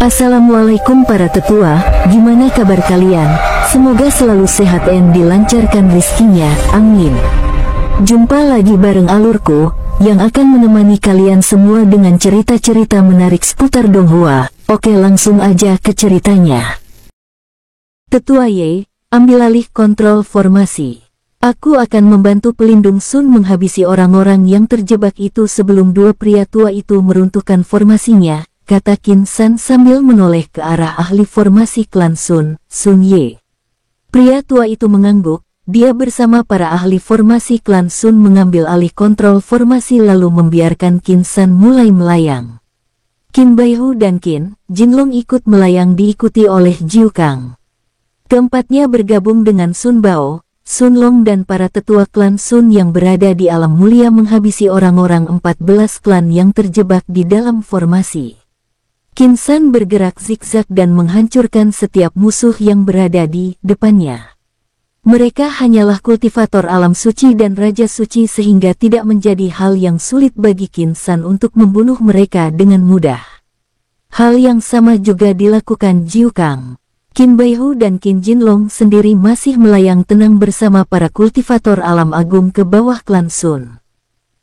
Assalamualaikum para tetua, gimana kabar kalian? Semoga selalu sehat dan dilancarkan rizkinya, amin. Jumpa lagi bareng alurku, yang akan menemani kalian semua dengan cerita-cerita menarik seputar Donghua. Oke, langsung aja ke ceritanya. Tetua Ye, ambil alih kontrol formasi. Aku akan membantu pelindung Sun menghabisi orang-orang yang terjebak itu sebelum dua pria tua itu meruntuhkan formasinya, kata Qin San sambil menoleh ke arah ahli formasi klan Sun, Sun Ye. Pria tua itu mengangguk, dia bersama para ahli formasi klan Sun mengambil alih kontrol formasi lalu membiarkan Qin San mulai melayang. Qin Baihu dan Qin Jinlong ikut melayang diikuti oleh Jiu Kang. Keempatnya bergabung dengan Sun Bao, Sun Long dan para tetua klan Sun yang berada di alam mulia menghabisi orang-orang 14 klan yang terjebak di dalam formasi. Qin San bergerak zigzag dan menghancurkan setiap musuh yang berada di depannya. Mereka hanyalah kultivator alam suci dan raja suci sehingga tidak menjadi hal yang sulit bagi Qin San untuk membunuh mereka dengan mudah. Hal yang sama juga dilakukan Jiu Kang. Qin Baihu dan Qin Jinlong sendiri masih melayang tenang bersama para kultivator alam agung ke bawah klan Sun.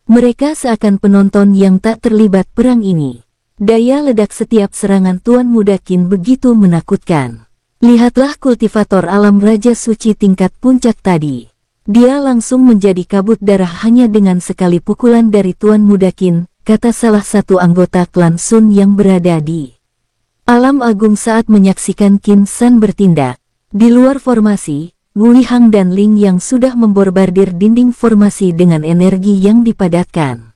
Mereka seakan penonton yang tak terlibat perang ini. Daya ledak setiap serangan Tuan Muda Qin begitu menakutkan. Lihatlah kultivator alam Raja Suci tingkat puncak tadi. Dia langsung menjadi kabut darah hanya dengan sekali pukulan dari Tuan Muda Qin, kata salah satu anggota klan Sun yang berada di alam agung saat menyaksikan Qin San bertindak. Di luar formasi, Wei Hang dan Ling yang sudah memborbardir dinding formasi dengan energi yang dipadatkan.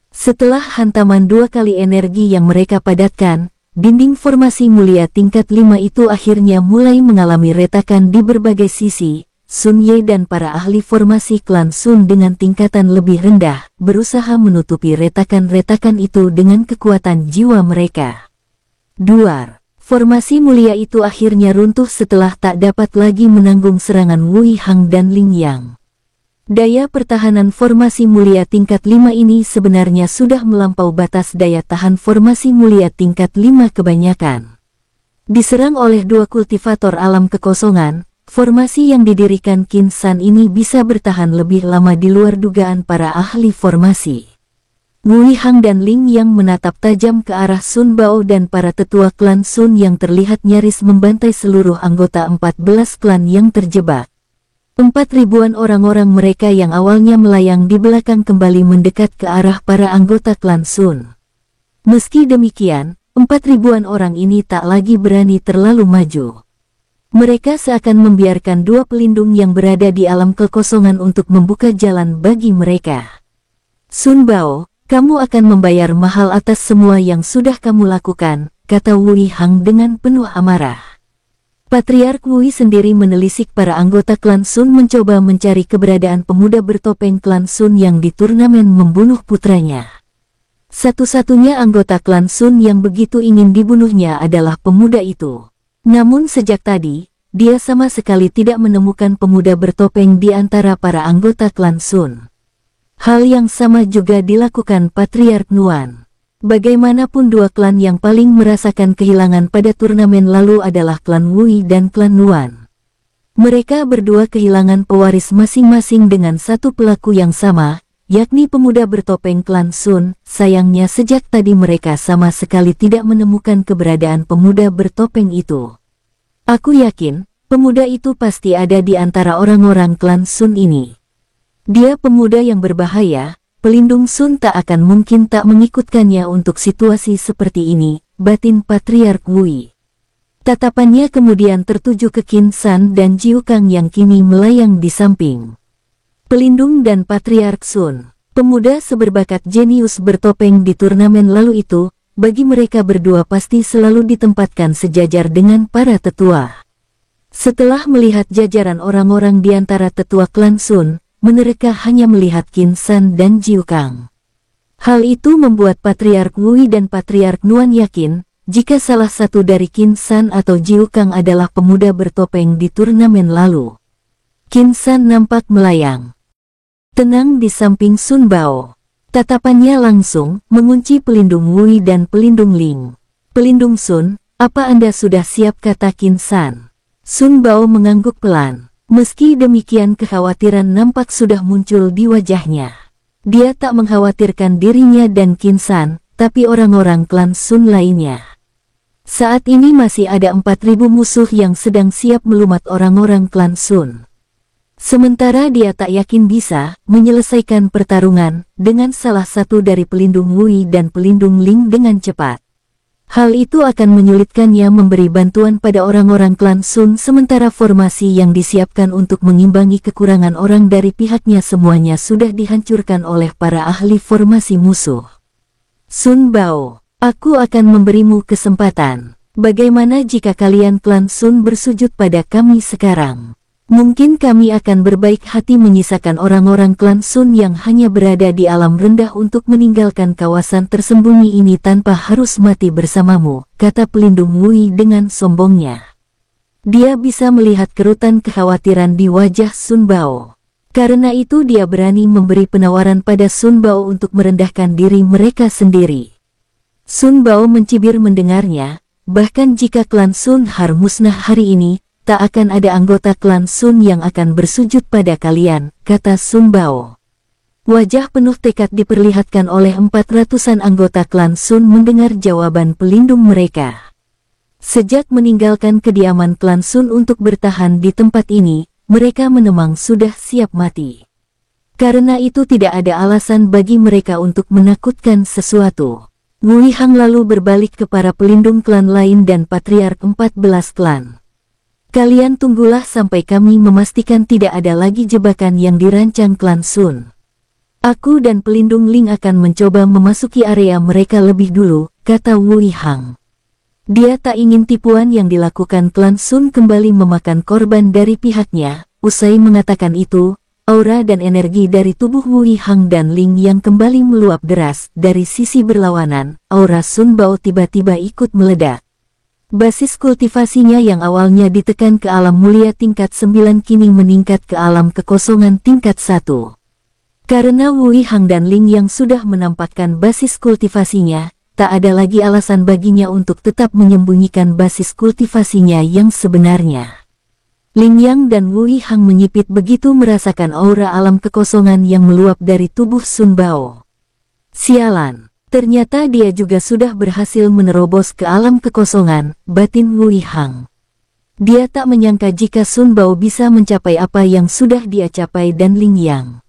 Setelah hantaman dua kali energi yang mereka padatkan, dinding formasi mulia tingkat 5 itu akhirnya mulai mengalami retakan di berbagai sisi. Sun Ye dan para ahli formasi klan Sun dengan tingkatan lebih rendah, berusaha menutupi retakan-retakan itu dengan kekuatan jiwa mereka. Duar, formasi mulia itu akhirnya runtuh setelah tak dapat lagi menanggung serangan Wei Hang dan Ling Yang. Daya pertahanan formasi mulia tingkat 5 ini sebenarnya sudah melampau batas daya tahan formasi mulia tingkat 5 kebanyakan. Diserang oleh dua kultivator alam kekosongan, formasi yang didirikan Qin San ini bisa bertahan lebih lama di luar dugaan para ahli formasi. Wei Hang dan Ling yang menatap tajam ke arah Sun Bao dan para tetua klan Sun yang terlihat nyaris membantai seluruh anggota 14 klan yang terjebak. 4.000-an orang-orang mereka yang awalnya melayang di belakang kembali mendekat ke arah para anggota klan Sun. Meski demikian, 4.000-an orang ini tak lagi berani terlalu maju. Mereka seakan membiarkan dua pelindung yang berada di alam kekosongan untuk membuka jalan bagi mereka. Sun Bao, kamu akan membayar mahal atas semua yang sudah kamu lakukan, kata Wei Hang dengan penuh amarah. Patriark Wei sendiri menelisik para anggota klan Sun mencoba mencari keberadaan pemuda bertopeng klan Sun yang di turnamen membunuh putranya. Satu-satunya anggota klan Sun yang begitu ingin dibunuhnya adalah pemuda itu. Namun sejak tadi, dia sama sekali tidak menemukan pemuda bertopeng di antara para anggota klan Sun. Hal yang sama juga dilakukan Patriark Nuan. Bagaimanapun dua klan yang paling merasakan kehilangan pada turnamen lalu adalah klan Wei dan klan Nuan. Mereka berdua kehilangan pewaris masing-masing dengan satu pelaku yang sama, yakni pemuda bertopeng klan Sun. Sayangnya sejak tadi mereka sama sekali tidak menemukan keberadaan pemuda bertopeng itu. Aku yakin, pemuda itu pasti ada di antara orang-orang klan Sun ini. Dia pemuda yang berbahaya, pelindung Sun tak akan mungkin tak mengikutkannya untuk situasi seperti ini, batin Patriark Wei. Tatapannya kemudian tertuju ke Qin San dan Jiu Kang yang kini melayang di samping. Pelindung dan Patriark Sun, pemuda seberbakat jenius bertopeng di turnamen lalu itu, bagi mereka berdua pasti selalu ditempatkan sejajar dengan para tetua. Setelah melihat jajaran orang-orang di antara tetua klan Sun, mereka hanya melihat Qin San dan Jiu Kang. Hal itu membuat Patriark Wei dan Patriark Nuan yakin, jika salah satu dari Qin San atau Jiu Kang adalah pemuda bertopeng di turnamen lalu. Qin San nampak melayang tenang di samping Sun Bao. Tatapannya langsung mengunci pelindung Wei dan pelindung Ling. Pelindung Sun, Apa Anda sudah siap, kata Qin San. Sun Bao mengangguk pelan. Meski demikian kekhawatiran nampak sudah muncul di wajahnya. Dia tak mengkhawatirkan dirinya dan Qin San, tapi orang-orang klan Sun lainnya. Saat ini masih ada 4.000 musuh yang sedang siap melumat orang-orang klan Sun. Sementara dia tak yakin bisa menyelesaikan pertarungan dengan salah satu dari pelindung Wui dan pelindung Ling dengan cepat. Hal itu akan menyulitkannya memberi bantuan pada orang-orang klan Sun, sementara formasi yang disiapkan untuk mengimbangi kekurangan orang dari pihaknya semuanya sudah dihancurkan oleh para ahli formasi musuh. Sun Bao, aku akan memberimu kesempatan. Bagaimana jika kalian klan Sun bersujud pada kami sekarang? Mungkin kami akan berbaik hati menyisakan orang-orang klan Sun yang hanya berada di alam rendah untuk meninggalkan kawasan tersembunyi ini tanpa harus mati bersamamu, kata pelindung Wui dengan sombongnya. Dia bisa melihat kerutan kekhawatiran di wajah Sun Bao. Karena itu dia berani memberi penawaran pada Sun Bao untuk merendahkan diri mereka sendiri. Sun Bao mencibir mendengarnya, bahkan jika klan Sun musnah hari ini, tak akan ada anggota klan Sun yang akan bersujud pada kalian, kata Sun Bao. Wajah penuh tekad diperlihatkan oleh 400-an anggota klan Sun mendengar jawaban pelindung mereka. Sejak meninggalkan kediaman klan Sun untuk bertahan di tempat ini, mereka memang sudah siap mati. Karena itu tidak ada alasan bagi mereka untuk menakutkan sesuatu. Wui Hang lalu berbalik ke para pelindung klan lain dan patriark 14 klan. Kalian tunggulah sampai kami memastikan tidak ada lagi jebakan yang dirancang klan Sun. Aku dan pelindung Ling akan mencoba memasuki area mereka lebih dulu, kata Wui Hang. Dia tak ingin tipuan yang dilakukan klan Sun kembali memakan korban dari pihaknya. Usai mengatakan itu, aura dan energi dari tubuh Wui Hang dan Ling yang kembali meluap deras dari sisi berlawanan, aura Sun Bao tiba-tiba ikut meledak. Basis kultivasinya yang awalnya ditekan ke alam mulia tingkat 9 kini meningkat ke alam kekosongan tingkat 1. Karena Wui Hang dan Ling yang sudah menampakkan basis kultivasinya, tak ada lagi alasan baginya untuk tetap menyembunyikan basis kultivasinya yang sebenarnya. Ling Yang dan Wui Hang menyipit begitu merasakan aura alam kekosongan yang meluap dari tubuh Sun Bao. Sialan! Ternyata dia juga sudah berhasil menerobos ke alam kekosongan, batin Wui Hang. Dia tak menyangka jika Sun Bao bisa mencapai apa yang sudah dia capai dan Ling Yang.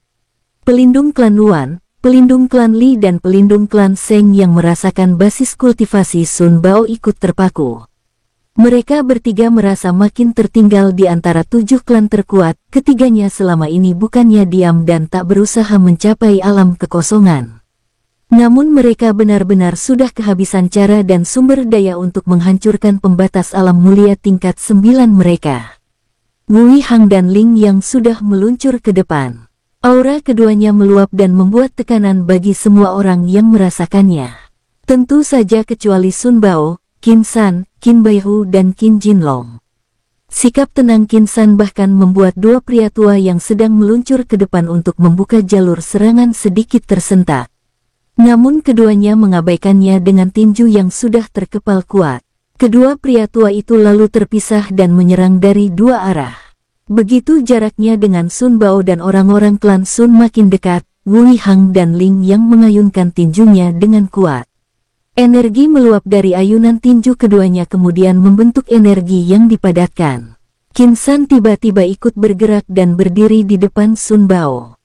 Pelindung klan Luan, pelindung klan Li dan pelindung klan Seng yang merasakan basis kultivasi Sun Bao ikut terpaku. Mereka bertiga merasa makin tertinggal di antara 7 klan terkuat, ketiganya selama ini bukannya diam dan tak berusaha mencapai alam kekosongan. Namun mereka benar-benar sudah kehabisan cara dan sumber daya untuk menghancurkan pembatas alam mulia tingkat 9 mereka. Wui Hang dan Ling yang sudah meluncur ke depan. Aura keduanya meluap dan membuat tekanan bagi semua orang yang merasakannya. Tentu saja kecuali Sun Bao, Qin San, Qin Baihu dan Qin Jinlong. Sikap tenang Qin San bahkan membuat dua pria tua yang sedang meluncur ke depan untuk membuka jalur serangan sedikit tersentak. Namun keduanya mengabaikannya dengan tinju yang sudah terkepal kuat. Kedua pria tua itu lalu terpisah dan menyerang dari dua arah. Begitu jaraknya dengan Sun Bao dan orang-orang klan Sun makin dekat, Wui Hang dan Ling yang mengayunkan tinjunya dengan kuat. Energi meluap dari ayunan tinju keduanya kemudian membentuk energi yang dipadatkan. Qin San tiba-tiba ikut bergerak dan berdiri di depan Sun Bao.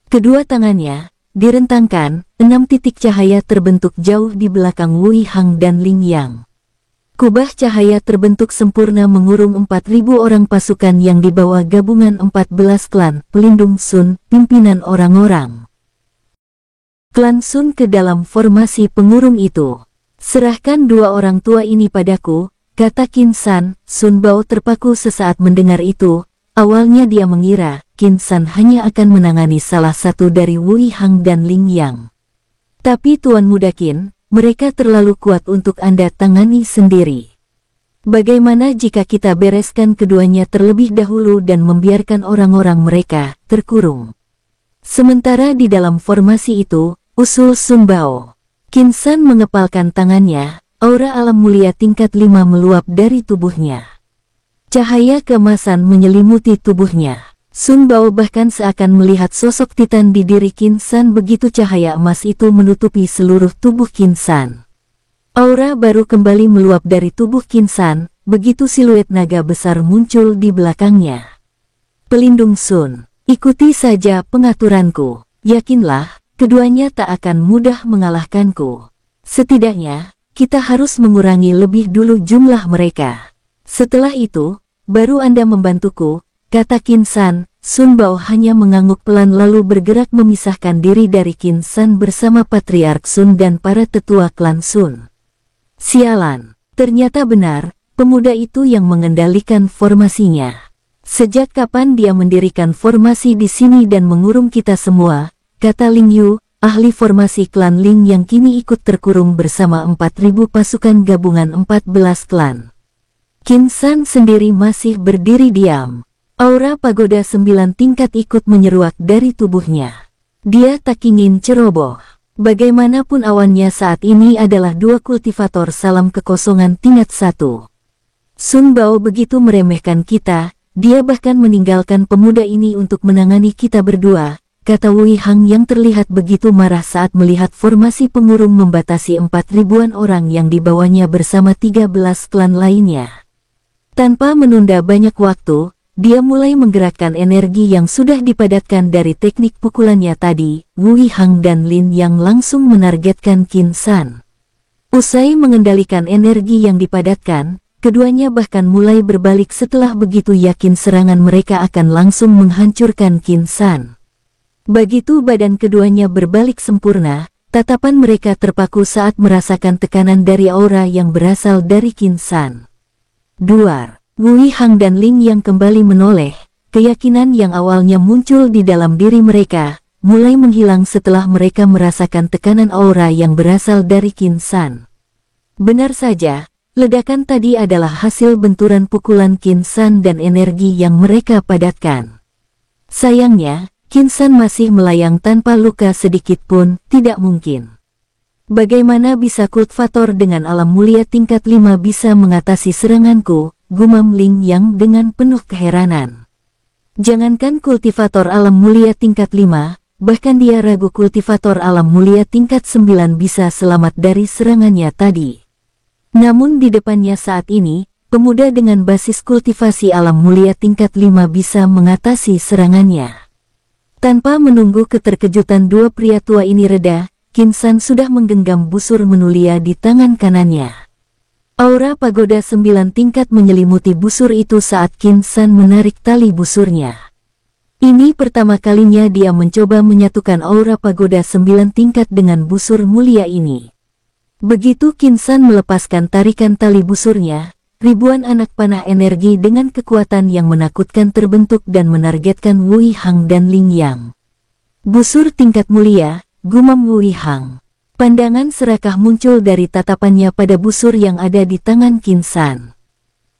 Kedua tangannya direntangkan, 6 titik cahaya terbentuk jauh di belakang Wui Hang dan Ling Yang. Kubah cahaya terbentuk sempurna mengurung 4.000 orang pasukan yang dibawa gabungan 14 klan pelindung Sun, pimpinan orang-orang klan Sun ke dalam formasi pengurung itu. Serahkan dua orang tua ini padaku, kata Qin San. Sun Bao terpaku sesaat mendengar itu. Awalnya dia mengira Qin San hanya akan menangani salah satu dari Wui Hang dan Ling Yang. Tapi Tuan Muda Qin, mereka terlalu kuat untuk Anda tangani sendiri. Bagaimana jika kita bereskan keduanya terlebih dahulu dan membiarkan orang-orang mereka terkurung? Sementara di dalam formasi itu, usul Sun Bao. Qin San mengepalkan tangannya, aura alam mulia tingkat 5 meluap dari tubuhnya. Cahaya keemasan menyelimuti tubuhnya. Sun Bao bahkan seakan melihat sosok Titan di diri Qin San begitu cahaya emas itu menutupi seluruh tubuh Qin San. Aura baru kembali meluap dari tubuh Qin San, begitu siluet naga besar muncul di belakangnya. Pelindung Sun, ikuti saja pengaturanku. Yakinlah, keduanya tak akan mudah mengalahkanku. Setidaknya, kita harus mengurangi lebih dulu jumlah mereka. Setelah itu, baru Anda membantuku, kata Qin San. Sun Bao hanya mengangguk pelan lalu bergerak memisahkan diri dari Qin San bersama Patriark Sun dan para tetua klan Sun. Sialan, ternyata benar, pemuda itu yang mengendalikan formasinya. Sejak kapan dia mendirikan formasi di sini dan mengurung kita semua, kata Ling Yu, ahli formasi klan Ling yang kini ikut terkurung bersama 4.000 pasukan gabungan 14 klan. Qin San sendiri masih berdiri diam. Aura pagoda 9 tingkat ikut menyeruak dari tubuhnya. Dia tak ingin ceroboh. Bagaimanapun awannya saat ini adalah 2 kultivator salam kekosongan tingkat 1. Sun Bao begitu meremehkan kita, dia bahkan meninggalkan pemuda ini untuk menangani kita berdua, kata Wui Hang yang terlihat begitu marah saat melihat formasi pengurung membatasi 4.000-an orang yang dibawanya bersama 13 klan lainnya. Tanpa menunda banyak waktu, dia mulai menggerakkan energi yang sudah dipadatkan dari teknik pukulannya tadi. Wui Hang dan Lin yang langsung menargetkan Qin San. Usai mengendalikan energi yang dipadatkan, keduanya bahkan mulai berbalik setelah begitu yakin serangan mereka akan langsung menghancurkan Qin San. Begitu badan keduanya berbalik sempurna, tatapan mereka terpaku saat merasakan tekanan dari aura yang berasal dari Qin San. Duar. Wui Hang dan Ling yang kembali menoleh, keyakinan yang awalnya muncul di dalam diri mereka, mulai menghilang setelah mereka merasakan tekanan aura yang berasal dari Qin San. Benar saja, ledakan tadi adalah hasil benturan pukulan Qin San dan energi yang mereka padatkan. Sayangnya, Qin San masih melayang tanpa luka sedikit pun, tidak mungkin. Bagaimana bisa kultivator dengan alam mulia tingkat 5 bisa mengatasi seranganku? Gumam Ling Yang dengan penuh keheranan. Jangankan kultivator alam mulia tingkat 5, bahkan dia ragu kultivator alam mulia tingkat 9 bisa selamat dari serangannya tadi. Namun di depannya saat ini, pemuda dengan basis kultivasi alam mulia tingkat 5 bisa mengatasi serangannya. Tanpa menunggu keterkejutan dua pria tua ini reda, Qin San sudah menggenggam busur menulia di tangan kanannya. Aura pagoda 9 tingkat menyelimuti busur itu saat Qin San menarik tali busurnya. Ini pertama kalinya dia mencoba menyatukan aura pagoda 9 tingkat dengan busur mulia ini. Begitu Qin San melepaskan tarikan tali busurnya, ribuan anak panah energi dengan kekuatan yang menakutkan terbentuk dan menargetkan Wui Hang dan Ling Yang. Busur tingkat mulia, gumam Wui Hang. Pandangan serakah muncul dari tatapannya pada busur yang ada di tangan Qin San.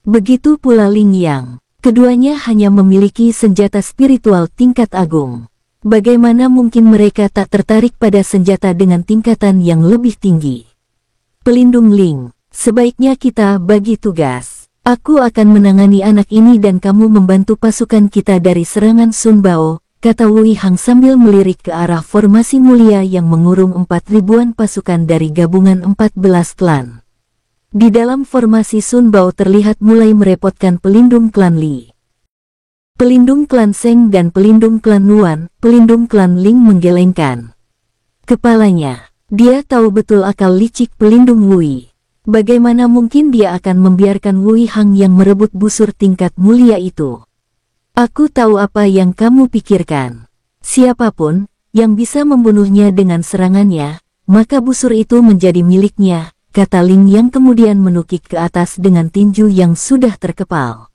Begitu pula Ling Yang, keduanya hanya memiliki senjata spiritual tingkat agung. Bagaimana mungkin mereka tak tertarik pada senjata dengan tingkatan yang lebih tinggi? Pelindung Ling, sebaiknya kita bagi tugas. Aku akan menangani anak ini dan kamu membantu pasukan kita dari serangan Sun Bao, kata Wui Hang sambil melirik ke arah formasi mulia yang mengurung 4.000-an pasukan dari gabungan 14 klan. Di dalam formasi Sun Bao terlihat mulai merepotkan pelindung klan Li. Pelindung klan Seng dan pelindung klan Nuan, pelindung klan Ling menggelengkan kepalanya. Dia tahu betul akal licik pelindung Wui. Bagaimana mungkin dia akan membiarkan Wui Hang yang merebut busur tingkat mulia itu? Aku tahu apa yang kamu pikirkan. Siapapun yang bisa membunuhnya dengan serangannya, maka busur itu menjadi miliknya, kata Ling yang kemudian menukik ke atas dengan tinju yang sudah terkepal.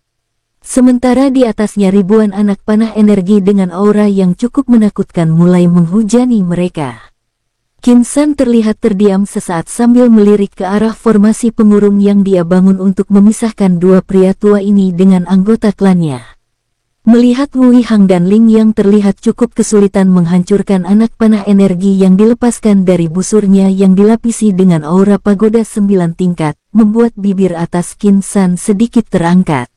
Sementara di atasnya ribuan anak panah energi dengan aura yang cukup menakutkan mulai menghujani mereka. Qin San terlihat terdiam sesaat sambil melirik ke arah formasi pengurung yang dia bangun untuk memisahkan dua pria tua ini dengan anggota klannya. Melihat Wui Hang dan Ling Yang terlihat cukup kesulitan menghancurkan anak panah energi yang dilepaskan dari busurnya yang dilapisi dengan aura pagoda 9 tingkat, membuat bibir atas Qin San sedikit terangkat.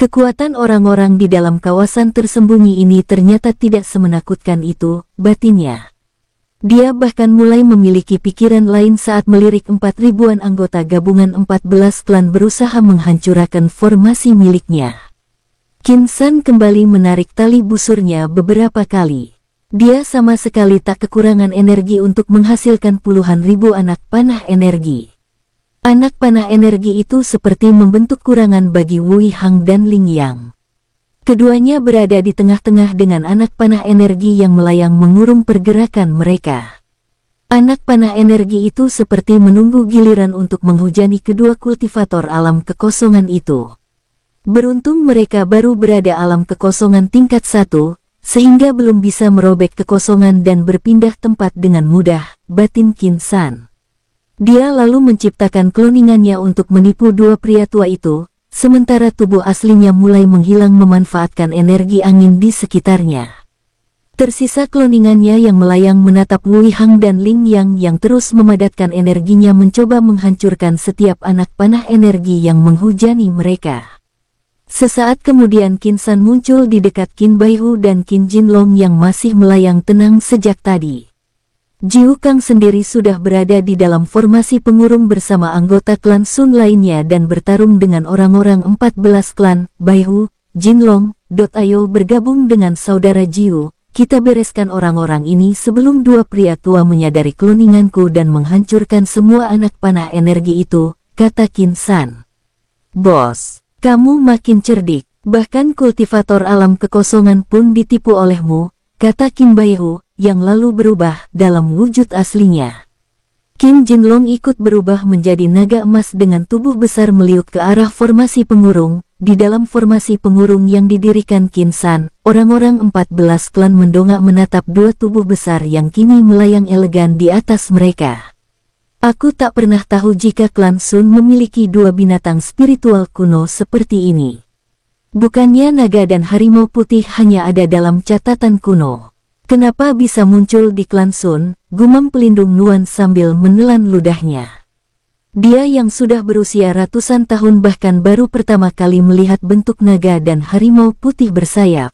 Kekuatan orang-orang di dalam kawasan tersembunyi ini ternyata tidak semenakutkan itu, batinnya. Dia bahkan mulai memiliki pikiran lain saat melirik 4.000-an anggota gabungan 14 klan berusaha menghancurkan formasi miliknya. Qin San kembali menarik tali busurnya beberapa kali. Dia sama sekali tak kekurangan energi untuk menghasilkan puluhan ribu anak panah energi. Anak panah energi itu seperti membentuk kurangan bagi Wui Hang dan Ling Yang. Keduanya berada di tengah-tengah dengan anak panah energi yang melayang mengurung pergerakan mereka. Anak panah energi itu seperti menunggu giliran untuk menghujani kedua kultivator alam kekosongan itu. Beruntung mereka baru berada alam kekosongan tingkat 1, sehingga belum bisa merobek kekosongan dan berpindah tempat dengan mudah, batin Qin San. Dia lalu menciptakan kloningannya untuk menipu dua pria tua itu, sementara tubuh aslinya mulai menghilang memanfaatkan energi angin di sekitarnya. Tersisa kloningannya yang melayang menatap Wui Hang dan Ling yang terus memadatkan energinya mencoba menghancurkan setiap anak panah energi yang menghujani mereka. Sesaat kemudian Qin San muncul di dekat Qin Baihu dan Qin Jinlong yang masih melayang tenang sejak tadi. Jiu Kang sendiri sudah berada di dalam formasi pengurung bersama anggota klan Sun lainnya dan bertarung dengan orang-orang 14 klan. Baihu, Jinlong, ayo bergabung dengan saudara Jiu, kita bereskan orang-orang ini sebelum dua pria tua menyadari kloninganku dan menghancurkan semua anak panah energi itu, kata Qin San. Bos, kamu makin cerdik, bahkan kultivator alam kekosongan pun ditipu olehmu, kata Qin Baihu, yang lalu berubah dalam wujud aslinya. Qin Jinlong ikut berubah menjadi naga emas dengan tubuh besar meliuk ke arah formasi pengurung. Di dalam formasi pengurung yang didirikan Qin San, orang-orang 14 klan mendongak menatap dua tubuh besar yang kini melayang elegan di atas mereka. Aku tak pernah tahu jika klan Sun memiliki dua binatang spiritual kuno seperti ini. Bukannya naga dan harimau putih hanya ada dalam catatan kuno. Kenapa bisa muncul di klan Sun? Gumam pelindung Nuan sambil menelan ludahnya. Dia yang sudah berusia ratusan tahun bahkan baru pertama kali melihat bentuk naga dan harimau putih bersayap.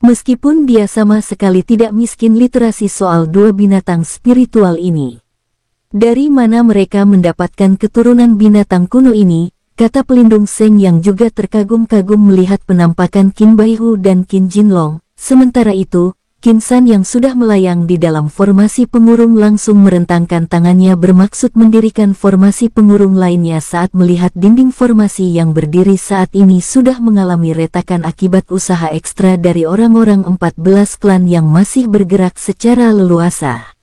Meskipun dia sama sekali tidak miskin literasi soal dua binatang spiritual ini. Dari mana mereka mendapatkan keturunan binatang kuno ini, kata pelindung Seng yang juga terkagum-kagum melihat penampakan Qin Baihu dan Qin Jinlong. Sementara itu, Qin San yang sudah melayang di dalam formasi pengurung langsung merentangkan tangannya bermaksud mendirikan formasi pengurung lainnya saat melihat dinding formasi yang berdiri saat ini sudah mengalami retakan akibat usaha ekstra dari orang-orang 14 klan yang masih bergerak secara leluasa.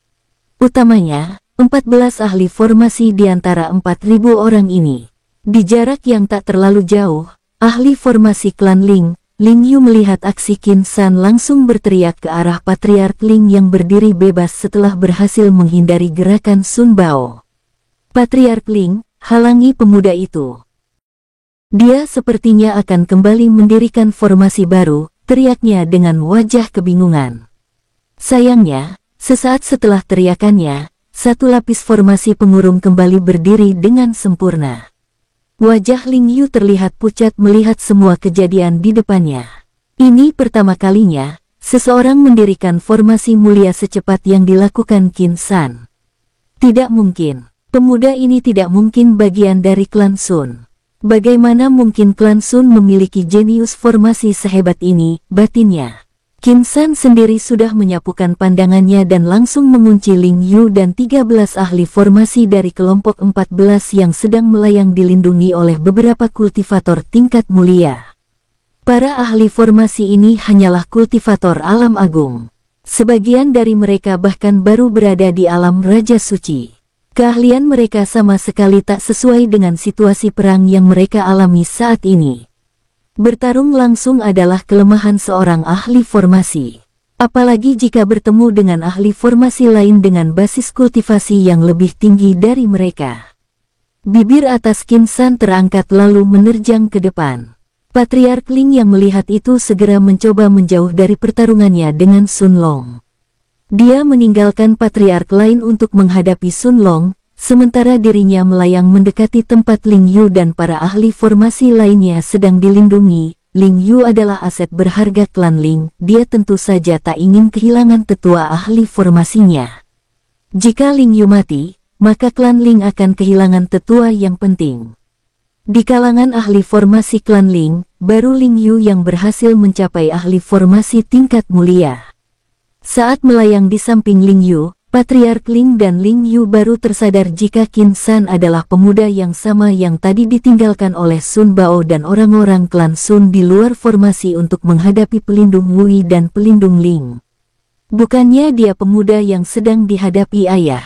Utamanya, 14 ahli formasi di antara 4.000 orang ini. Di jarak yang tak terlalu jauh, ahli formasi klan Ling Yu melihat aksi Qin San langsung berteriak ke arah Patriark Ling yang berdiri bebas setelah berhasil menghindari gerakan Sun Bao. Patriark Ling, halangi pemuda itu. Dia sepertinya akan kembali mendirikan formasi baru, teriaknya dengan wajah kebingungan. Sayangnya, sesaat setelah teriakannya, satu lapis formasi pengurung kembali berdiri dengan sempurna. Wajah Ling Yu terlihat pucat melihat semua kejadian di depannya. Ini pertama kalinya, seseorang mendirikan formasi mulia secepat yang dilakukan Qin San. Tidak mungkin, pemuda ini tidak mungkin bagian dari klan Sun. Bagaimana mungkin klan Sun memiliki jenius formasi sehebat ini, batinnya. Qin San sendiri sudah menyapukan pandangannya dan langsung mengunci Ling Yu dan 13 ahli formasi dari kelompok 14 yang sedang melayang dilindungi oleh beberapa kultivator tingkat mulia. Para ahli formasi ini hanyalah kultivator alam agung. Sebagian dari mereka bahkan baru berada di alam Raja Suci. Keahlian mereka sama sekali tak sesuai dengan situasi perang yang mereka alami saat ini. Bertarung langsung adalah kelemahan seorang ahli formasi. Apalagi jika bertemu dengan ahli formasi lain dengan basis kultivasi yang lebih tinggi dari mereka. Bibir atas Qin San terangkat lalu menerjang ke depan. Patriark Ling yang melihat itu segera mencoba menjauh dari pertarungannya dengan Sun Long. Dia meninggalkan patriark lain untuk menghadapi Sun Long, sementara dirinya melayang mendekati tempat Ling Yu dan para ahli formasi lainnya sedang dilindungi. Ling Yu adalah aset berharga klan Ling, dia tentu saja tak ingin kehilangan tetua ahli formasinya. Jika Ling Yu mati, maka klan Ling akan kehilangan tetua yang penting. Di kalangan ahli formasi klan Ling, baru Ling Yu yang berhasil mencapai ahli formasi tingkat mulia. Saat melayang di samping Ling Yu, Patriark Ling dan Ling Yu baru tersadar jika Qin San adalah pemuda yang sama yang tadi ditinggalkan oleh Sun Bao dan orang-orang klan Sun di luar formasi untuk menghadapi pelindung Wui dan pelindung Ling. Bukannya dia pemuda yang sedang dihadapi ayah.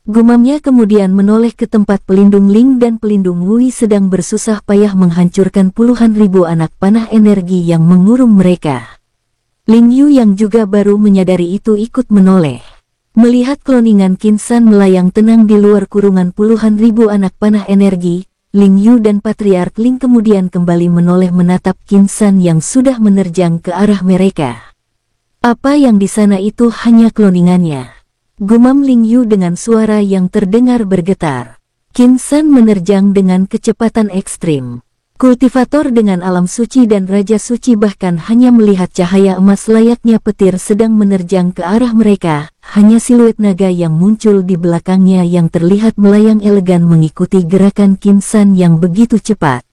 Gumamnya kemudian menoleh ke tempat pelindung Ling dan pelindung Wui sedang bersusah payah menghancurkan puluhan ribu anak panah energi yang mengurung mereka. Ling Yu yang juga baru menyadari itu ikut menoleh. Melihat kloningan Qin San melayang tenang di luar kurungan puluhan ribu anak panah energi, Ling Yu dan Patriark Ling kemudian kembali menoleh menatap Qin San yang sudah menerjang ke arah mereka. Apa yang di sana itu hanya kloningannya. Gumam Ling Yu dengan suara yang terdengar bergetar. Qin San menerjang dengan kecepatan ekstrim. Kultivator dengan alam suci dan raja suci bahkan hanya melihat cahaya emas layaknya petir sedang menerjang ke arah mereka. Hanya siluet naga yang muncul di belakangnya yang terlihat melayang elegan mengikuti gerakan Qin San yang begitu cepat.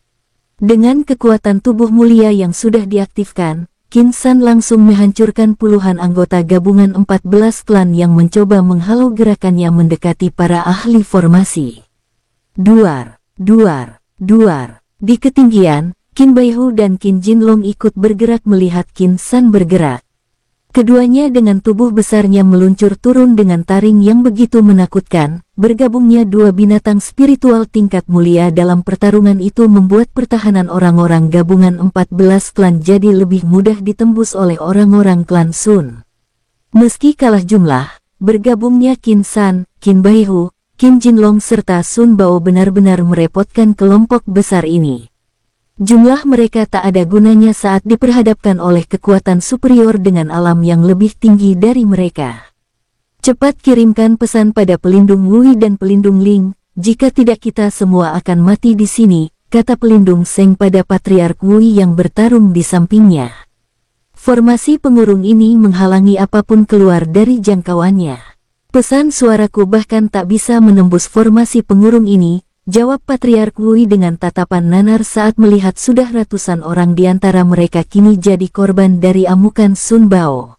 Dengan kekuatan tubuh mulia yang sudah diaktifkan, Qin San langsung menghancurkan puluhan anggota gabungan 14 klan yang mencoba menghalau gerakannya mendekati para ahli formasi. Duar, duar, duar. Di ketinggian, Qin Baihu dan Qin Jinlong ikut bergerak melihat Qin San bergerak. Keduanya dengan tubuh besarnya meluncur turun dengan taring yang begitu menakutkan. Bergabungnya dua binatang spiritual tingkat mulia dalam pertarungan itu membuat pertahanan orang-orang gabungan 14 klan jadi lebih mudah ditembus oleh orang-orang klan Sun. Meski kalah jumlah, bergabungnya Qin San, Qin Baihu, Qin Jinlong serta Sun Bao benar-benar merepotkan kelompok besar ini. Jumlah mereka tak ada gunanya saat diperhadapkan oleh kekuatan superior dengan alam yang lebih tinggi dari mereka. Cepat kirimkan pesan pada pelindung Wui dan pelindung Ling, jika tidak kita semua akan mati di sini, kata pelindung Seng pada Patriark Wui yang bertarung di sampingnya. Formasi pengurung ini menghalangi apapun keluar dari jangkauannya. Pesan suaraku bahkan tak bisa menembus formasi pengurung ini, jawab Patriark Wui dengan tatapan nanar saat melihat sudah ratusan orang di antara mereka kini jadi korban dari amukan Sun Bao.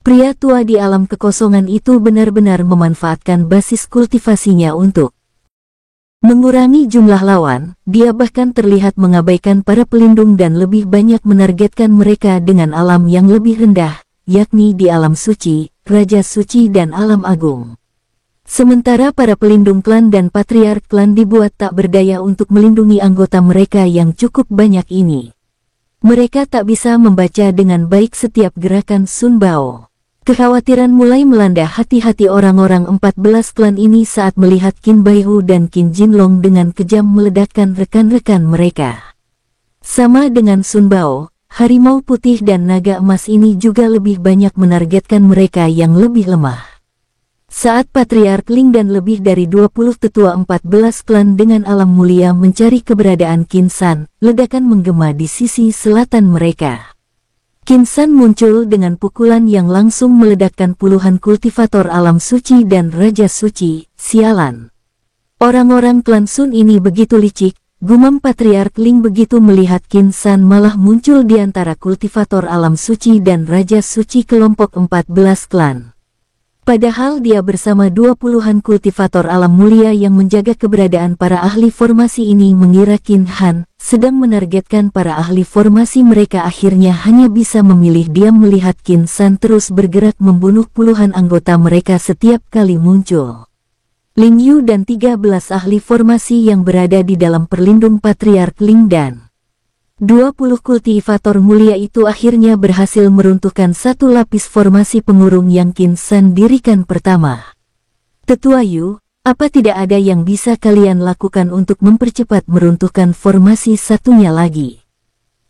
Pria tua di alam kekosongan itu benar-benar memanfaatkan basis kultivasinya untuk mengurangi jumlah lawan. Dia bahkan terlihat mengabaikan para pelindung dan lebih banyak menargetkan mereka dengan alam yang lebih rendah, yakni di alam suci, raja suci dan alam agung. Sementara para pelindung klan dan patriark klan dibuat tak berdaya untuk melindungi anggota mereka yang cukup banyak ini. Mereka tak bisa membaca dengan baik setiap gerakan Sun Bao. Kekhawatiran mulai melanda hati-hati orang-orang 14 klan ini saat melihat Qin Baihu dan Qin Jinlong dengan kejam meledakkan rekan-rekan mereka. Sama dengan Sun Bao, harimau putih dan naga emas ini juga lebih banyak menargetkan mereka yang lebih lemah. Saat Patriark Ling dan lebih dari 20 tetua 14 klan dengan alam mulia mencari keberadaan Qin San, ledakan menggema di sisi selatan mereka. Qin San muncul dengan pukulan yang langsung meledakkan puluhan kultivator alam suci dan raja suci. Sialan. Orang-orang klan Sun ini begitu licik, gumam Patriark Ling begitu melihat Qin San malah muncul di antara kultivator alam suci dan raja suci kelompok 14 klan. Padahal dia bersama 20-an kultivator alam mulia yang menjaga keberadaan para ahli formasi ini mengira Qin Han sedang menargetkan para ahli formasi mereka akhirnya hanya bisa memilih diam melihat Qin San terus bergerak membunuh puluhan anggota mereka setiap kali muncul. Ling Yu dan 13 ahli formasi yang berada di dalam perlindung Patriark Ling dan 20 kultivator mulia itu akhirnya berhasil meruntuhkan satu lapis formasi pengurung yang Qin San dirikan pertama. Tetua Yu, apa tidak ada yang bisa kalian lakukan untuk mempercepat meruntuhkan formasi satunya lagi?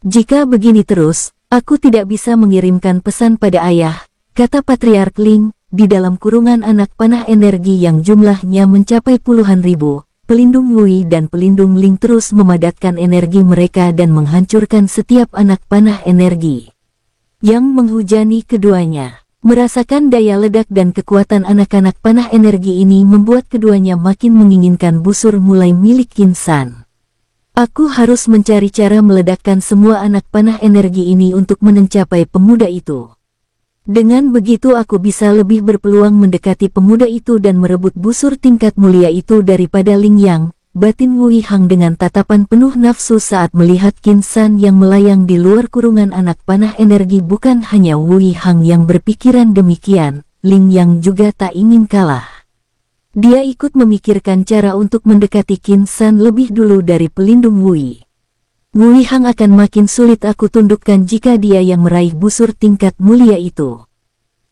Jika begini terus, aku tidak bisa mengirimkan pesan pada ayah, kata Patriark Ling, di dalam kurungan anak panah energi yang jumlahnya mencapai puluhan ribu. Pelindung Wui dan pelindung Ling terus memadatkan energi mereka dan menghancurkan setiap anak panah energi yang menghujani keduanya. Merasakan daya ledak dan kekuatan anak-anak panah energi ini membuat keduanya makin menginginkan busur mulai milik Qin San. Aku harus mencari cara meledakkan semua anak panah energi ini untuk mencapai pemuda itu. Dengan begitu aku bisa lebih berpeluang mendekati pemuda itu dan merebut busur tingkat mulia itu daripada Ling Yang. Batin Wui Hang dengan tatapan penuh nafsu saat melihat Qin San yang melayang di luar kurungan anak panah energi. Bukan hanya Wui Hang yang berpikiran demikian, Ling Yang juga tak ingin kalah. Dia ikut memikirkan cara untuk mendekati Qin San lebih dulu dari pelindung Wui. Wui Hang akan makin sulit aku tundukkan jika dia yang meraih busur tingkat mulia itu.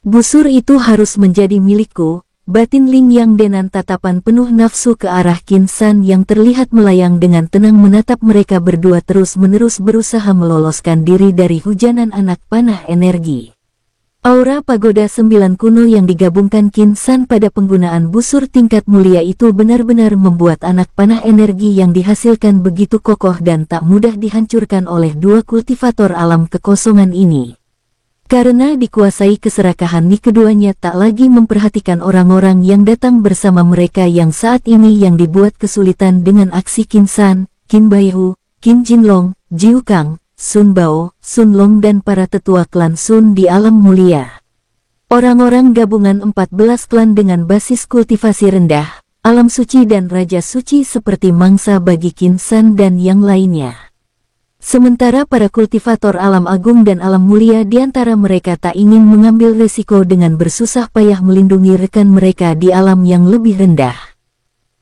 Busur itu harus menjadi milikku, batin Ling Yang dengan tatapan penuh nafsu ke arah Qin San yang terlihat melayang dengan tenang menatap mereka berdua terus-menerus berusaha meloloskan diri dari hujanan anak panah energi. Aura pagoda 9 kuno yang digabungkan Qin San pada penggunaan busur tingkat mulia itu benar-benar membuat anak panah energi yang dihasilkan begitu kokoh dan tak mudah dihancurkan oleh dua kultivator alam kekosongan ini. Karena dikuasai keserakahan keduanya tak lagi memperhatikan orang-orang yang datang bersama mereka yang saat ini yang dibuat kesulitan dengan aksi Qin San, Qin Baihu, Qin Jinlong, Jiu Kang, Sun Bao, Sun Long dan para tetua klan Sun di alam mulia. Orang-orang gabungan 14 klan dengan basis kultivasi rendah, alam suci dan raja suci seperti mangsa bagi Qin San dan yang lainnya. Sementara para kultivator alam agung dan alam mulia di antara mereka tak ingin mengambil resiko dengan bersusah payah melindungi rekan mereka di alam yang lebih rendah.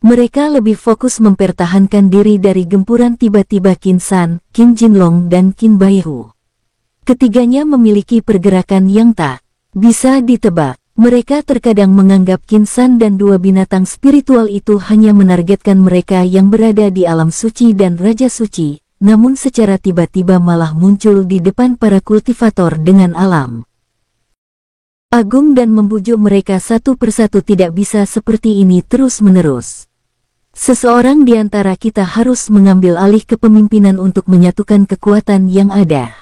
Mereka lebih fokus mempertahankan diri dari gempuran tiba-tiba Qin San, Qin Jinlong dan Qin Baihu. Ketiganya memiliki pergerakan yang tak bisa ditebak. Mereka terkadang menganggap Qin San dan dua binatang spiritual itu hanya menargetkan mereka yang berada di alam suci dan raja suci, namun secara tiba-tiba malah muncul di depan para kultivator dengan alam agung dan membujuk mereka satu persatu. Tidak bisa seperti ini terus-menerus. Seseorang di antara kita harus mengambil alih kepemimpinan untuk menyatukan kekuatan yang ada.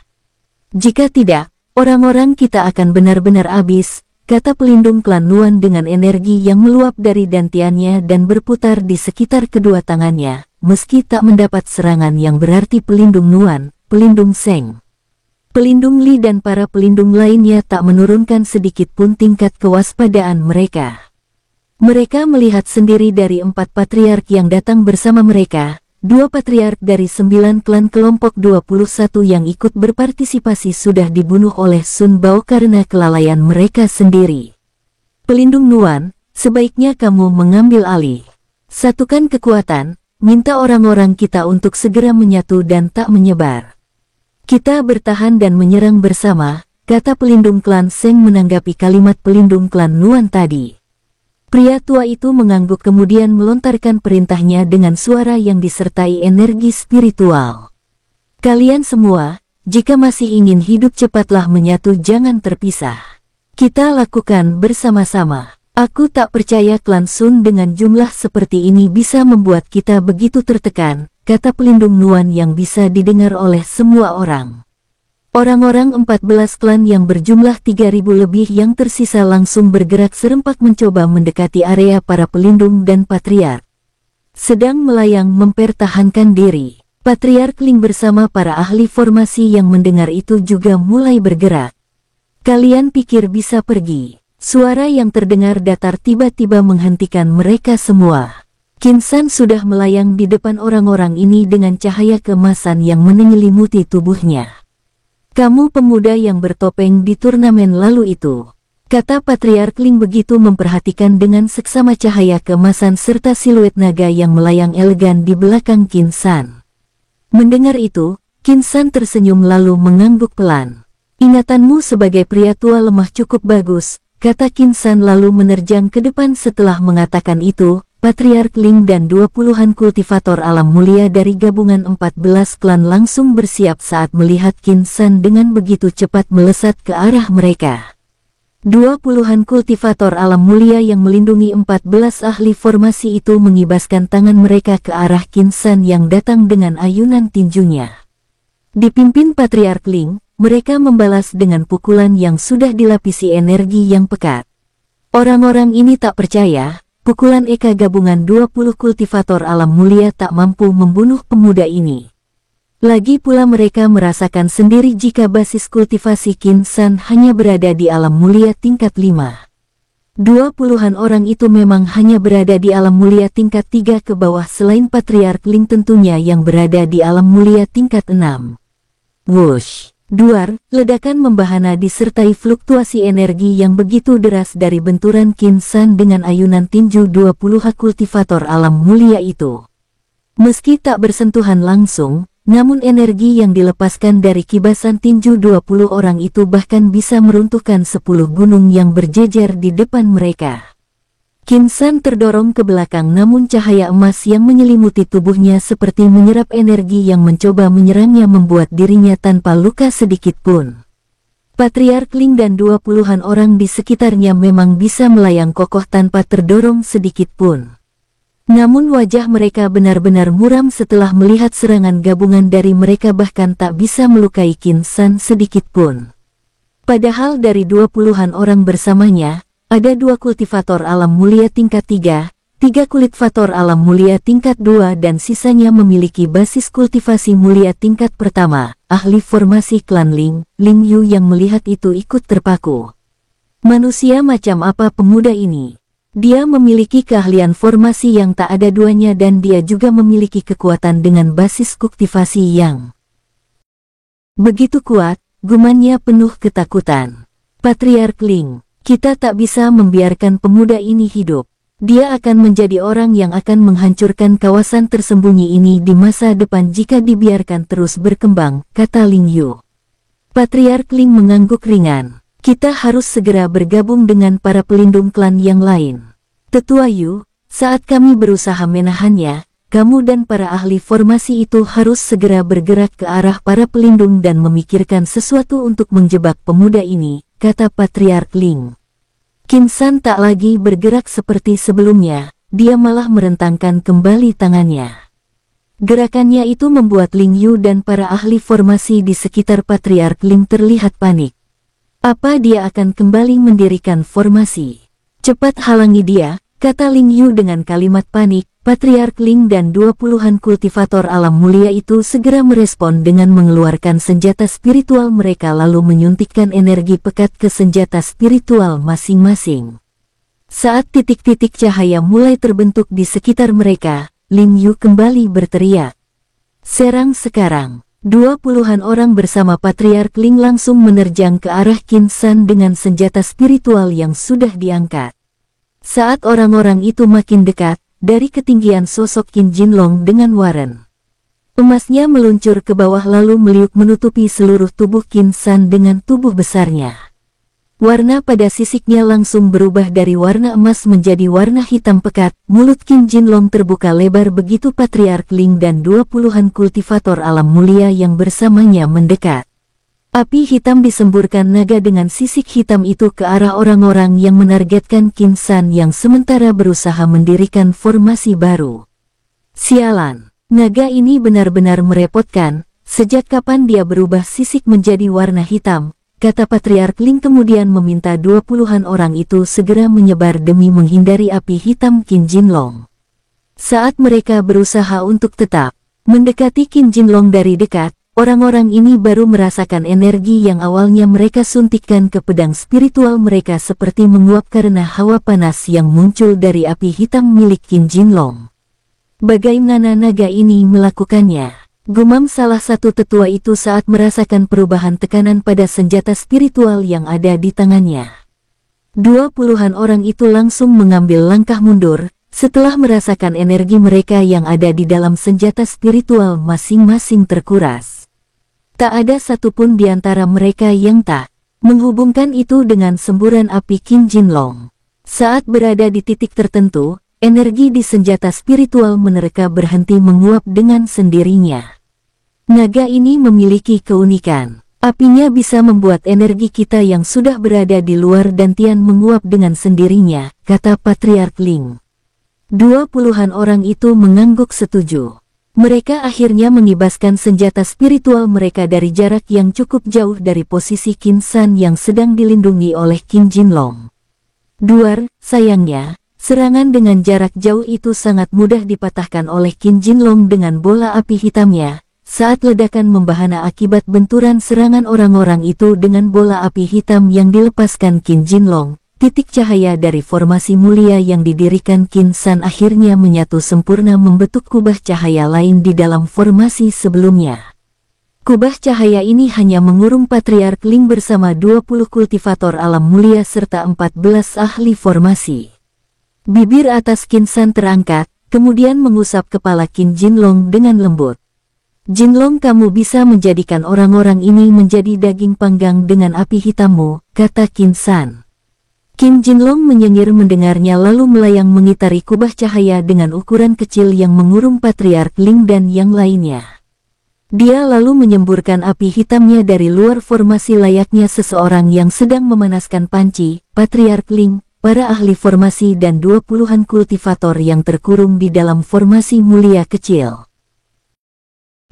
Jika tidak, orang-orang kita akan benar-benar habis, kata pelindung klan Nuan dengan energi yang meluap dari dantiannya dan berputar di sekitar kedua tangannya, meski tak mendapat serangan yang berarti. Pelindung Nuan, pelindung Seng, pelindung Li dan para pelindung lainnya tak menurunkan sedikit pun tingkat kewaspadaan mereka. Mereka melihat sendiri dari 4 patriark yang datang bersama mereka, 2 patriark dari 9 klan kelompok 21 yang ikut berpartisipasi sudah dibunuh oleh Sun Bao karena kelalaian mereka sendiri. Pelindung Nuan, sebaiknya kamu mengambil alih. Satukan kekuatan, minta orang-orang kita untuk segera menyatu dan tak menyebar. Kita bertahan dan menyerang bersama, kata pelindung klan Seng menanggapi kalimat pelindung klan Nuan tadi. Pria tua itu mengangguk kemudian melontarkan perintahnya dengan suara yang disertai energi spiritual. Kalian semua, jika masih ingin hidup cepatlah menyatu, jangan terpisah. Kita lakukan bersama-sama. Aku tak percaya klan Sun dengan jumlah seperti ini bisa membuat kita begitu tertekan, kata pelindung Nuan yang bisa didengar oleh semua orang. Orang-orang 14 klan yang berjumlah 3.000 lebih yang tersisa langsung bergerak serempak mencoba mendekati area para pelindung dan patriark sedang melayang mempertahankan diri. Patriark Ling bersama para ahli formasi yang mendengar itu juga mulai bergerak. Kalian pikir bisa pergi? Suara yang terdengar datar tiba-tiba menghentikan mereka semua. Qin San sudah melayang di depan orang-orang ini dengan cahaya keemasan yang menyelimuti tubuhnya. Kamu pemuda yang bertopeng di turnamen lalu itu, kata Patriark Ling begitu memperhatikan dengan seksama cahaya keemasan serta siluet naga yang melayang elegan di belakang Qin San. Mendengar itu, Qin San tersenyum lalu mengangguk pelan. Ingatanmu sebagai pria tua lemah cukup bagus, kata Qin San lalu menerjang ke depan. Setelah mengatakan itu, Patriark Ling dan 20-an kultivator alam mulia dari gabungan 14 klan langsung bersiap saat melihat Qin San dengan begitu cepat melesat ke arah mereka. 20-an kultivator alam mulia yang melindungi 14 ahli formasi itu mengibaskan tangan mereka ke arah Qin San yang datang dengan ayunan tinjunya. Dipimpin Patriark Ling, mereka membalas dengan pukulan yang sudah dilapisi energi yang pekat. Orang-orang ini tak percaya, pukulan Eka gabungan 20 kultivator alam mulia tak mampu membunuh pemuda ini. Lagi pula mereka merasakan sendiri jika basis kultivasi Qin San hanya berada di alam mulia tingkat 5. 20-an orang itu memang hanya berada di alam mulia tingkat 3 ke bawah selain Patriark Ling tentunya yang berada di alam mulia tingkat 6. Wush! Duar, ledakan membahana disertai fluktuasi energi yang begitu deras dari benturan Qin San dengan ayunan tinju 20 kultivator alam mulia itu. Meski tak bersentuhan langsung, namun energi yang dilepaskan dari kibasan tinju 20 orang itu bahkan bisa meruntuhkan 10 gunung yang berjejer di depan mereka. Qin San terdorong ke belakang namun cahaya emas yang menyelimuti tubuhnya seperti menyerap energi yang mencoba menyerangnya membuat dirinya tanpa luka sedikit pun. Patriark Ling dan 20-an orang di sekitarnya memang bisa melayang kokoh tanpa terdorong sedikit pun. Namun wajah mereka benar-benar muram setelah melihat serangan gabungan dari mereka bahkan tak bisa melukai Qin San sedikit pun. Padahal dari 20-an orang bersamanya, ada 2 kultivator alam mulia tingkat 3, 3 kultivator alam mulia tingkat 2 dan sisanya memiliki basis kultivasi mulia tingkat pertama. Ahli formasi klan Ling, Ling Yu yang melihat itu ikut terpaku. Manusia macam apa pemuda ini? Dia memiliki keahlian formasi yang tak ada duanya dan dia juga memiliki kekuatan dengan basis kultivasi yang begitu kuat, gumannya penuh ketakutan. Patriark Ling, kita tak bisa membiarkan pemuda ini hidup. Dia akan menjadi orang yang akan menghancurkan kawasan tersembunyi ini di masa depan jika dibiarkan terus berkembang, kata Ling Yu. Patriark Ling mengangguk ringan. Kita harus segera bergabung dengan para pelindung klan yang lain. Tetua Yu, saat kami berusaha menahannya, kamu dan para ahli formasi itu harus segera bergerak ke arah para pelindung dan memikirkan sesuatu untuk menjebak pemuda ini, kata Patriark Ling. Qin San tak lagi bergerak seperti sebelumnya, dia malah merentangkan kembali tangannya. Gerakannya itu membuat Ling Yu dan para ahli formasi di sekitar Patriark Ling terlihat panik. Apa dia akan kembali mendirikan formasi? Cepat halangi dia, kata Ling Yu dengan kalimat panik. Patriark Ling dan 20-an kultivator alam mulia itu segera merespon dengan mengeluarkan senjata spiritual mereka lalu menyuntikkan energi pekat ke senjata spiritual masing-masing. Saat titik-titik cahaya mulai terbentuk di sekitar mereka, Ling Yu kembali berteriak. Serang sekarang! 20-an orang bersama Patriark Ling langsung menerjang ke arah Qin San dengan senjata spiritual yang sudah diangkat. Saat orang-orang itu makin dekat, dari ketinggian sosok Qin Jinlong dengan waren emasnya meluncur ke bawah lalu meliuk menutupi seluruh tubuh Qin San dengan tubuh besarnya. Warna pada sisiknya langsung berubah dari warna emas menjadi warna hitam pekat. Mulut Qin Jinlong terbuka lebar begitu Patriark Ling dan 20-an kultivator alam mulia yang bersamanya mendekat. Api hitam disemburkan naga dengan sisik hitam itu ke arah orang-orang yang menargetkan Qin San yang sementara berusaha mendirikan formasi baru. Sialan, naga ini benar-benar merepotkan, sejak kapan dia berubah sisik menjadi warna hitam, kata Patriark Ling kemudian meminta 20-an orang itu segera menyebar demi menghindari api hitam Qin Jinlong. Saat mereka berusaha untuk tetap mendekati Qin Jinlong dari dekat, orang-orang ini baru merasakan energi yang awalnya mereka suntikkan ke pedang spiritual mereka seperti menguap karena hawa panas yang muncul dari api hitam milik Qin Jinlong. Bagaimana naga ini melakukannya? Gumam salah satu tetua itu saat merasakan perubahan tekanan pada senjata spiritual yang ada di tangannya. 20-an orang itu langsung mengambil langkah mundur, setelah merasakan energi mereka yang ada di dalam senjata spiritual masing-masing terkuras. Tak ada satupun di antara mereka yang tak menghubungkan itu dengan semburan api Qin Jinlong. Saat berada di titik tertentu, energi di senjata spiritual mereka berhenti menguap dengan sendirinya. Naga ini memiliki keunikan. Apinya bisa membuat energi kita yang sudah berada di luar dantian menguap dengan sendirinya, kata Patriark Ling. 20-an orang itu mengangguk setuju. Mereka akhirnya mengibaskan senjata spiritual mereka dari jarak yang cukup jauh dari posisi Qin San yang sedang dilindungi oleh Qin Jinlong. Sayangnya, serangan dengan jarak jauh itu sangat mudah dipatahkan oleh Qin Jinlong dengan bola api hitamnya. Saat ledakan membahana akibat benturan serangan orang-orang itu dengan bola api hitam yang dilepaskan Qin Jinlong, titik cahaya dari formasi mulia yang didirikan Qin San akhirnya menyatu sempurna membentuk kubah cahaya lain di dalam formasi sebelumnya. Kubah cahaya ini hanya mengurung Patriark Ling bersama 20 kultivator alam mulia serta 14 ahli formasi. Bibir atas Qin San terangkat, kemudian mengusap kepala Qin Jinlong dengan lembut. Jinlong, kamu bisa menjadikan orang-orang ini menjadi daging panggang dengan api hitammu, kata Qin San. Qin Jinlong menyengir mendengarnya lalu melayang mengitari kubah cahaya dengan ukuran kecil yang mengurung Patriark Ling dan yang lainnya. Dia lalu menyemburkan api hitamnya dari luar formasi layaknya seseorang yang sedang memanaskan panci. Patriark Ling, para ahli formasi dan 20-an kultivator yang terkurung di dalam formasi mulia kecil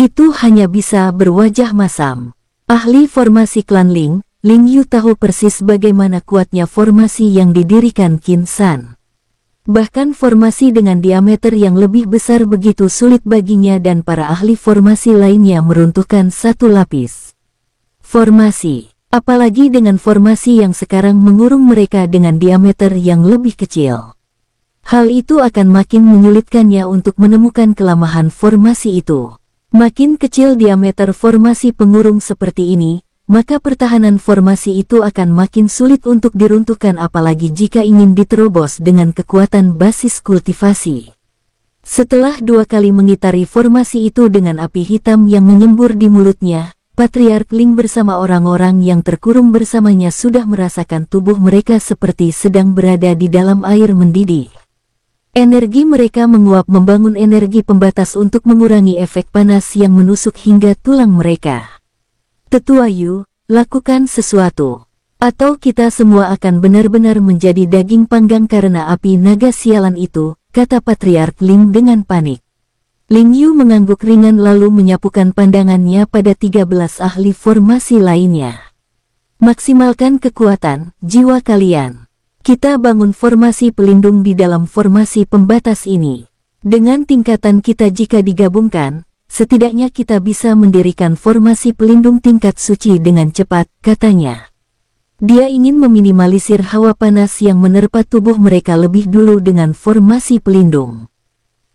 itu hanya bisa berwajah masam. Ahli formasi klan Ling, Ling Yu tahu persis bagaimana kuatnya formasi yang didirikan Qin San. Bahkan formasi dengan diameter yang lebih besar begitu sulit baginya dan para ahli formasi lainnya meruntuhkan satu lapis formasi. Apalagi dengan formasi yang sekarang mengurung mereka dengan diameter yang lebih kecil. Hal itu akan makin menyulitkannya untuk menemukan kelemahan formasi itu. Makin kecil diameter formasi pengurung seperti ini, maka pertahanan formasi itu akan makin sulit untuk diruntuhkan apalagi jika ingin diterobos dengan kekuatan basis kultivasi. Setelah 2 kali mengitari formasi itu dengan api hitam yang menyembur di mulutnya, Patriark Ling bersama orang-orang yang terkurung bersamanya sudah merasakan tubuh mereka seperti sedang berada di dalam air mendidih. Energi mereka menguap membangun energi pembatas untuk mengurangi efek panas yang menusuk hingga tulang mereka. Tetua Yu, lakukan sesuatu, atau kita semua akan benar-benar menjadi daging panggang karena api naga sialan itu, kata Patriark Ling dengan panik. Ling Yu mengangguk ringan lalu menyapukan pandangannya pada 13 ahli formasi lainnya. Maksimalkan kekuatan jiwa kalian. Kita bangun formasi pelindung di dalam formasi pembatas ini. Dengan tingkatan kita jika digabungkan, setidaknya kita bisa mendirikan formasi pelindung tingkat suci dengan cepat, katanya. Dia ingin meminimalisir hawa panas yang menerpa tubuh mereka lebih dulu dengan formasi pelindung.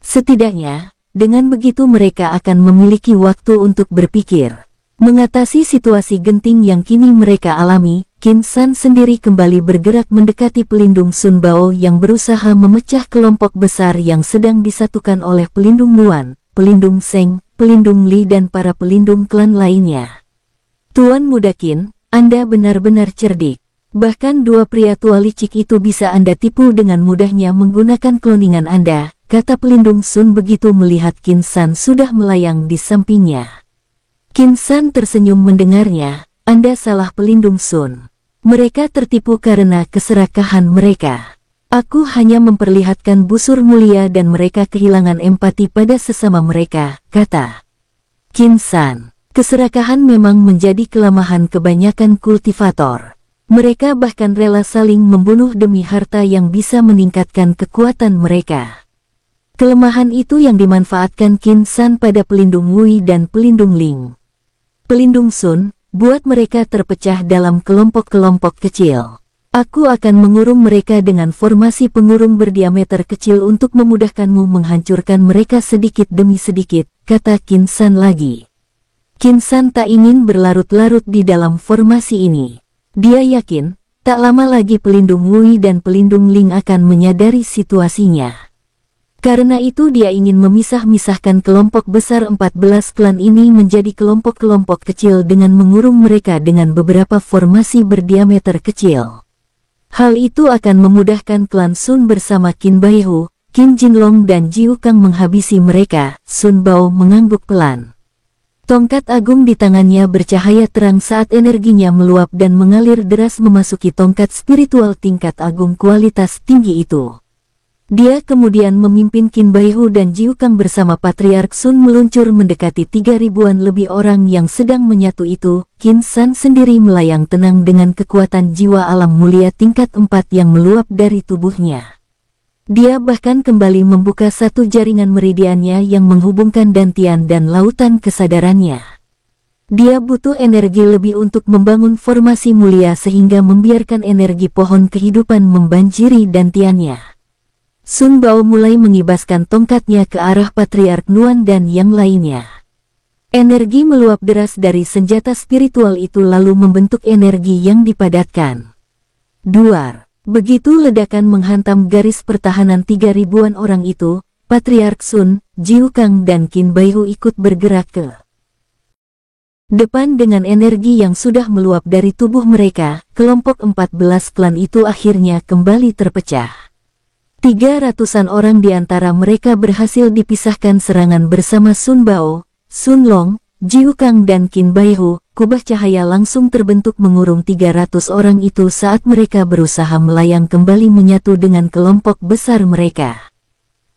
Setidaknya, dengan begitu mereka akan memiliki waktu untuk berpikir. Mengatasi situasi genting yang kini mereka alami, Qin San sendiri kembali bergerak mendekati pelindung Sun Bao yang berusaha memecah kelompok besar yang sedang disatukan oleh pelindung Nuan, pelindung Seng, pelindung Li dan para pelindung klan lainnya. Tuan Muda Qin, Anda benar-benar cerdik. Bahkan 2 pria tua licik itu bisa Anda tipu dengan mudahnya menggunakan kloningan Anda, kata pelindung Sun begitu melihat Qin San sudah melayang di sampingnya. Qin San tersenyum mendengarnya. Anda salah pelindung Sun. Mereka tertipu karena keserakahan mereka. Aku hanya memperlihatkan busur mulia dan mereka kehilangan empati pada sesama mereka, kata Qin San. Keserakahan memang menjadi kelemahan kebanyakan kultivator. Mereka bahkan rela saling membunuh demi harta yang bisa meningkatkan kekuatan mereka. Kelemahan itu yang dimanfaatkan Qin San pada pelindung Wei dan pelindung Ling. Pelindung Sun, buat mereka terpecah dalam kelompok-kelompok kecil. Aku akan mengurung mereka dengan formasi pengurung berdiameter kecil untuk memudahkanmu menghancurkan mereka sedikit demi sedikit, kata Qin San lagi. Qin San tak ingin berlarut-larut di dalam formasi ini. Dia yakin, tak lama lagi pelindung Wei dan pelindung Ling akan menyadari situasinya. Karena itu dia ingin memisah-misahkan kelompok besar 14 klan ini menjadi kelompok-kelompok kecil dengan mengurung mereka dengan beberapa formasi berdiameter kecil. Hal itu akan memudahkan klan Sun bersama Qin Baihu, Qin Jinlong dan Jiu Kang menghabisi mereka. Sun Bao mengangguk pelan. Tongkat agung di tangannya bercahaya terang saat energinya meluap dan mengalir deras memasuki tongkat spiritual tingkat agung kualitas tinggi itu. Dia kemudian memimpin Qin Baihu dan Jiu Kang bersama Patriark Sun meluncur mendekati 3.000-an lebih orang yang sedang menyatu itu. Qin San sendiri melayang tenang dengan kekuatan jiwa alam mulia tingkat 4 yang meluap dari tubuhnya. Dia bahkan kembali membuka satu jaringan meridiannya yang menghubungkan dantian dan lautan kesadarannya. Dia butuh energi lebih untuk membangun formasi mulia sehingga membiarkan energi pohon kehidupan membanjiri dantiannya. Sun Bao mulai mengibaskan tongkatnya ke arah Patriark Nuan dan yang lainnya. Energi meluap deras dari senjata spiritual itu lalu membentuk energi yang dipadatkan. Duar. Begitu ledakan menghantam garis pertahanan 3.000-an orang itu, Patriark Sun, Jiu Kang dan Qin Baihu ikut bergerak ke depan dengan energi yang sudah meluap dari tubuh mereka. Kelompok 14 klan itu akhirnya kembali terpecah. 300-an orang di antara mereka berhasil dipisahkan serangan bersama Sun Bao, Sun Long, Jiu Kang dan Qin Baihu. Kubah cahaya langsung terbentuk mengurung 300 orang itu saat mereka berusaha melayang kembali menyatu dengan kelompok besar mereka.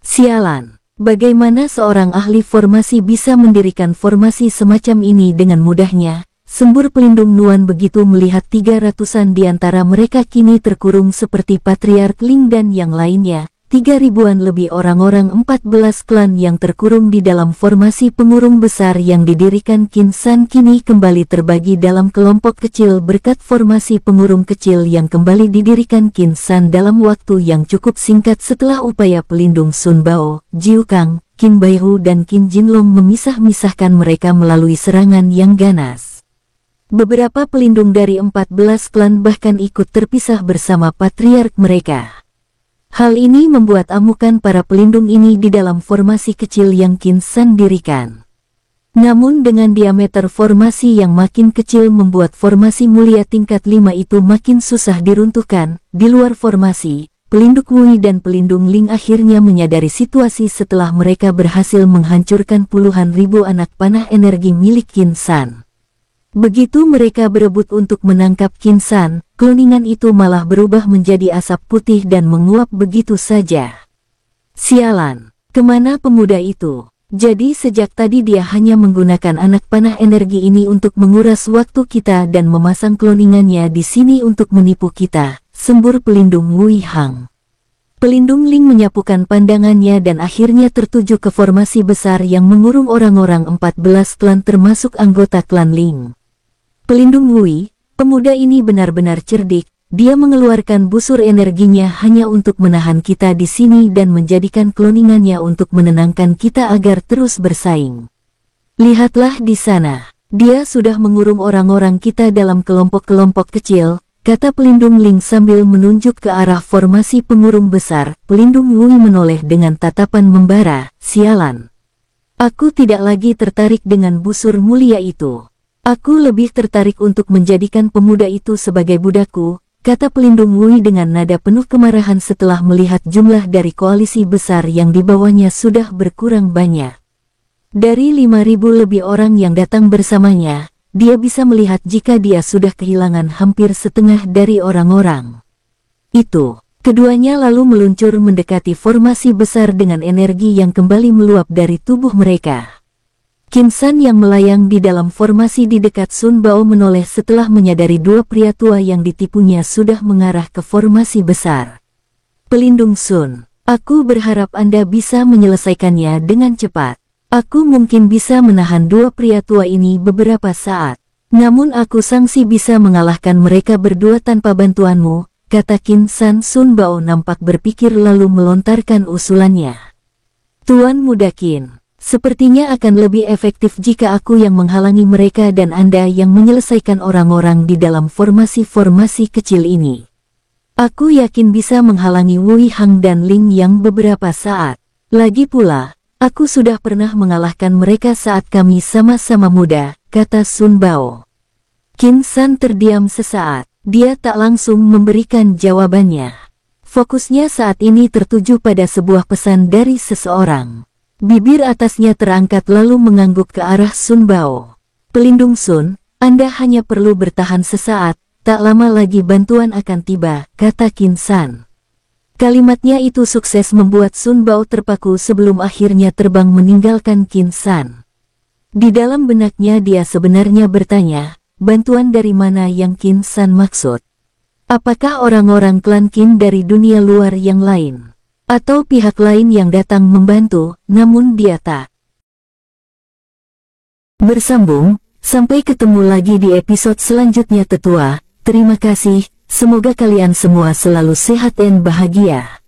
Sialan, bagaimana seorang ahli formasi bisa mendirikan formasi semacam ini dengan mudahnya? Sembur pelindung Nuan begitu melihat 300-an di antara mereka kini terkurung seperti Patriark Ling dan yang lainnya. 3.000-an lebih orang-orang 14 klan yang terkurung di dalam formasi pengurung besar yang didirikan Qin San kini kembali terbagi dalam kelompok kecil berkat formasi pengurung kecil yang kembali didirikan Qin San dalam waktu yang cukup singkat setelah upaya pelindung Sun Bao, Jiu Kang, Qin Baihu dan Qin Jinlong memisah-misahkan mereka melalui serangan yang ganas. Beberapa pelindung dari 14 klan bahkan ikut terpisah bersama patriark mereka. Hal ini membuat amukan para pelindung ini di dalam formasi kecil yang Qin San dirikan. Namun dengan diameter formasi yang makin kecil membuat formasi mulia tingkat 5 itu makin susah diruntuhkan. Di luar formasi, pelindung Wui dan pelindung Ling akhirnya menyadari situasi setelah mereka berhasil menghancurkan puluhan ribu anak panah energi milik Qin San. Begitu mereka berebut untuk menangkap Qin San, kloningan itu malah berubah menjadi asap putih dan menguap begitu saja. Sialan, kemana pemuda itu? Jadi sejak tadi dia hanya menggunakan anak panah energi ini untuk menguras waktu kita dan memasang kloningannya di sini untuk menipu kita, sembur pelindung Wui Hang. Pelindung Ling menyapukan pandangannya dan akhirnya tertuju ke formasi besar yang mengurung orang-orang 14 klan termasuk anggota klan Ling. Pelindung Wui, pemuda ini benar-benar cerdik, dia mengeluarkan busur energinya hanya untuk menahan kita di sini dan menjadikan kloningannya untuk menenangkan kita agar terus bersaing. Lihatlah di sana, dia sudah mengurung orang-orang kita dalam kelompok-kelompok kecil, kata pelindung Ling sambil menunjuk ke arah formasi pengurung besar. Pelindung Wui menoleh dengan tatapan membara, sialan. Aku tidak lagi tertarik dengan busur mulia itu. Aku lebih tertarik untuk menjadikan pemuda itu sebagai budakku, kata pelindung Wui dengan nada penuh kemarahan setelah melihat jumlah dari koalisi besar yang dibawanya sudah berkurang banyak. Dari 5.000 lebih orang yang datang bersamanya, dia bisa melihat jika dia sudah kehilangan hampir setengah dari orang-orang itu. Keduanya lalu meluncur mendekati formasi besar dengan energi yang kembali meluap dari tubuh mereka. Qin San yang melayang di dalam formasi di dekat Sun Bao menoleh setelah menyadari dua pria tua yang ditipunya sudah mengarah ke formasi besar. Pelindung Sun, aku berharap Anda bisa menyelesaikannya dengan cepat. Aku mungkin bisa menahan dua pria tua ini beberapa saat. Namun aku sangsi bisa mengalahkan mereka berdua tanpa bantuanmu, kata Qin San. Sun Bao nampak berpikir lalu melontarkan usulannya. Tuan Muda Qin, sepertinya akan lebih efektif jika aku yang menghalangi mereka dan Anda yang menyelesaikan orang-orang di dalam formasi-formasi kecil ini. Aku yakin bisa menghalangi Wui Hang dan Ling yang beberapa saat. Lagi pula, aku sudah pernah mengalahkan mereka saat kami sama-sama muda, kata Sun Bao. Qin San terdiam sesaat, dia tak langsung memberikan jawabannya. Fokusnya saat ini tertuju pada sebuah pesan dari seseorang. Bibir atasnya terangkat lalu mengangguk ke arah Sun Bao. Pelindung Sun, Anda hanya perlu bertahan sesaat, tak lama lagi bantuan akan tiba, kata Qin San. Kalimatnya itu sukses membuat Sun Bao terpaku sebelum akhirnya terbang meninggalkan Qin San. Di dalam benaknya dia sebenarnya bertanya, bantuan dari mana yang Qin San maksud? Apakah orang-orang klan Qin dari dunia luar yang lain? Atau pihak lain yang datang membantu, namun dia tak bersambung. Sampai ketemu lagi di episode selanjutnya tetua. Terima kasih, semoga kalian semua selalu sehat dan bahagia.